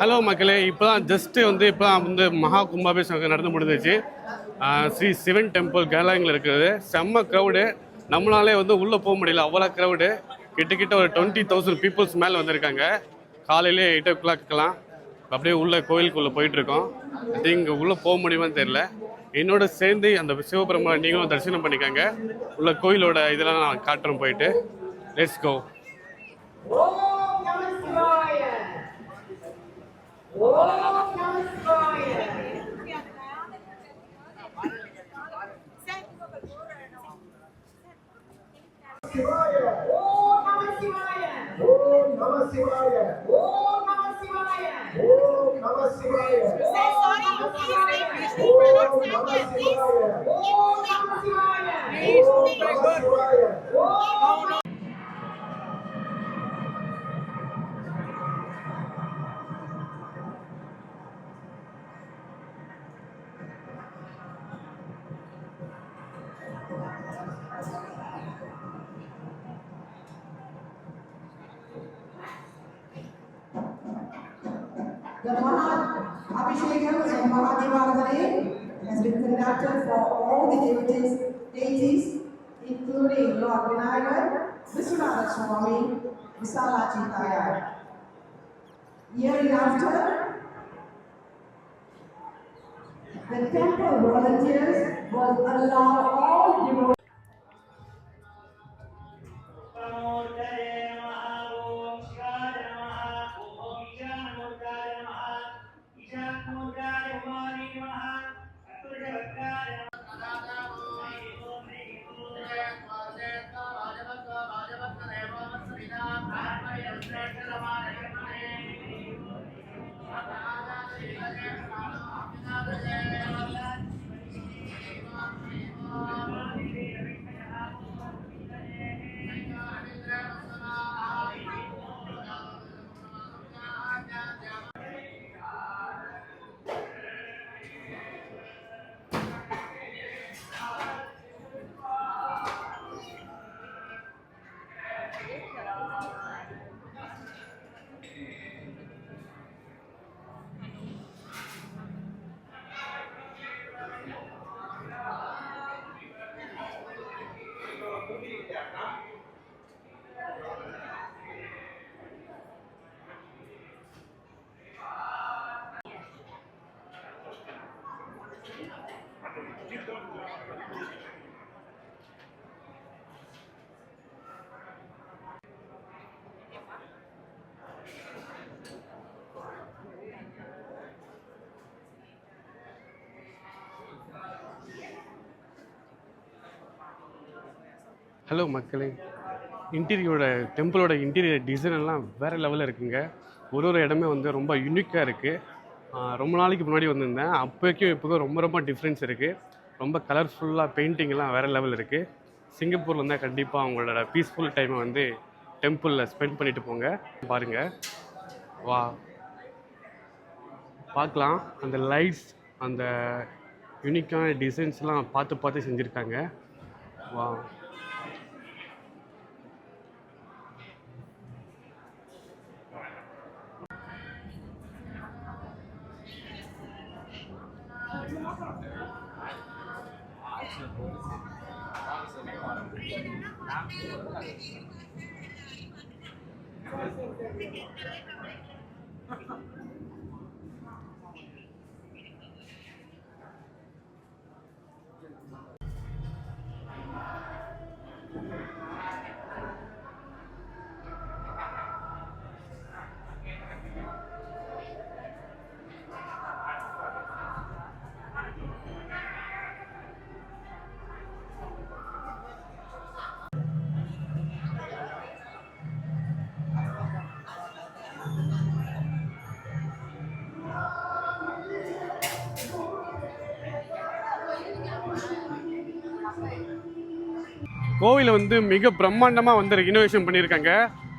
Hello மக்களே, இப்போ தான் மகா கும்பாபிஷேகம் நடந்து முடிஞ்சிச்சு. ஸ்ரீ சிவன் டெம்பிள் கேலாங்கில் இருக்கிறது. செம்ம க்ரௌடு. நம்மளாலே உள்ளே போக முடியல, அவ்வளோ க்ரௌடு. கிட்டத்தட்ட ஒரு 20,000 பீப்புள்ஸ் மேலே வந்திருக்காங்க. காலையிலே 8 o'clockலாம் அப்படியே உள்ளே கோயிலுக்குள்ளே போயிட்டுருக்கோம். அது இங்கே உள்ளே போக முடியுமான்னு தெரில. என்னோட சேர்ந்து அந்த சிவபெருமானை நீங்களும் தரிசனம் பண்ணிக்காங்க. உள்ள கோயிலோட இதெல்லாம் நான் காட்டுறோம் போயிட்டு. Let's go. The Maha Abhishekam and Mahadevadane has been conducted for all the deities including Lord Vinayagar, Vishwanatha Swami, Visalachi Tayar. Year after, the temple volunteers will allow all devotees hello மக்களே, டெம்பிளோட interior design எல்லாம் வேறு லெவலில் இருக்குங்க. ஒரு இடமே ரொம்ப யூனிக்காக இருக்குது. ரொம்ப நாளைக்கு முன்னாடி வந்திருந்தேன். அப்போக்கும் இப்போக்கும் ரொம்ப டிஃப்ரென்ஸ் இருக்குது. ரொம்ப கலர்ஃபுல்லாக பெயிண்டிங்லாம் வேறு லெவல் இருக்குது. சிங்கப்பூரில் இருந்தால் கண்டிப்பாக அவங்களோட பீஸ்ஃபுல் டைமை டெம்பிளில் ஸ்பெண்ட் பண்ணிவிட்டு போங்க. பாருங்கள், வா பார்க்கலாம். அந்த லைட்ஸ், அந்த யூனிக்கான டிசைன்ஸ்லாம் பார்த்து செஞ்சுருக்காங்க. வா கோவில் மிக பிரம்மாண்டமாக இனோவேஷன் பண்ணியிருக்காங்க.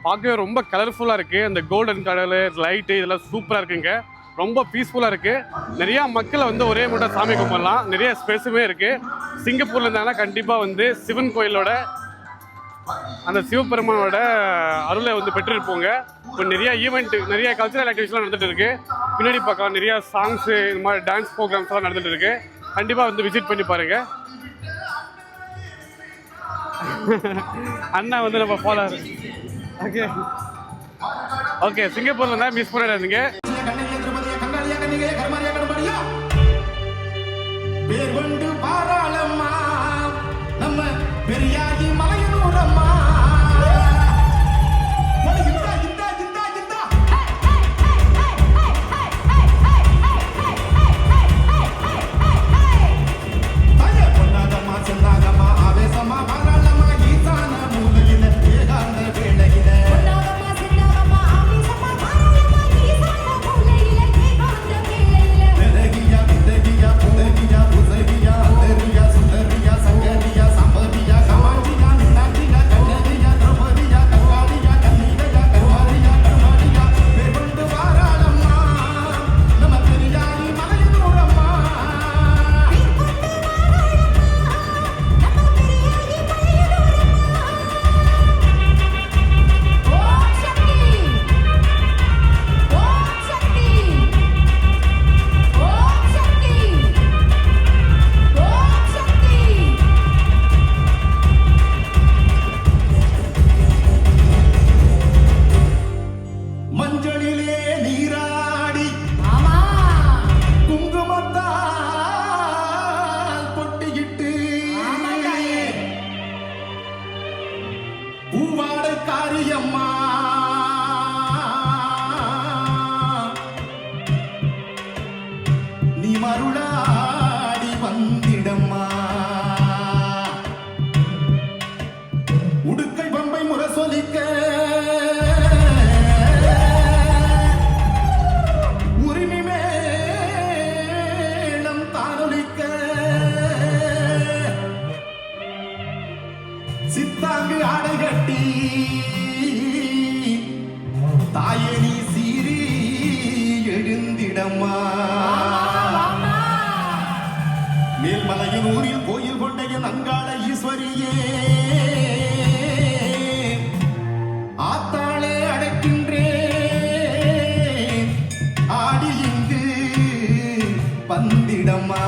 பார்க்கவே ரொம்ப கலர்ஃபுல்லாக இருக்குது. அந்த கோல்டன் கலர் லைட்டு இதெல்லாம் சூப்பராக இருக்குங்க. ரொம்ப பீஸ்ஃபுல்லாக இருக்குது. நிறையா மக்கள் ஒரே மூட்டை சாமி கும்பிடலாம். நிறைய ஸ்பேஸுமே இருக்குது. சிங்கப்பூரில் இருந்தாலும் கண்டிப்பாக சிவன் கோயிலோட அந்த சிவபெருமானோட அருளை பெற்றிருப்போங்க. இப்போ நிறைய ஈவெண்ட், நிறைய கல்ச்சரல் ஆக்டிவிட்டிஸ்லாம் நடந்துட்டு இருக்கு. பின்னாடி பக்கம் நிறைய சாங்ஸு, இந்த மாதிரி டான்ஸ் ப்ரோக்ராம்ஸ்லாம் நடந்துட்டு இருக்கு. கண்டிப்பாக வந்து விசிட் பண்ணி பாருங்க. அண்ணா வந்து நம்ம ஃபாலோவர். ஓகே ஓகே, சிங்கப்பூர்ல இருந்தால் மிஸ் பண்ணிடாதீங்க. மருளாடி வந்திடம்மா உடுக்கை பம்பை முரசொலிக்க உரிமை மேளம் தானொலிக்க சித்தாங்கு ஆடை கட்டி தாயணி சீரி எழுந்திடம்மா மேல்மலையின் ஊரில் கோயில் கொண்டைய நங்காள ஈஸ்வரியே ஆத்தாளே அடைக்கின்றேன் ஆடி இங்கு வந்திடம்மா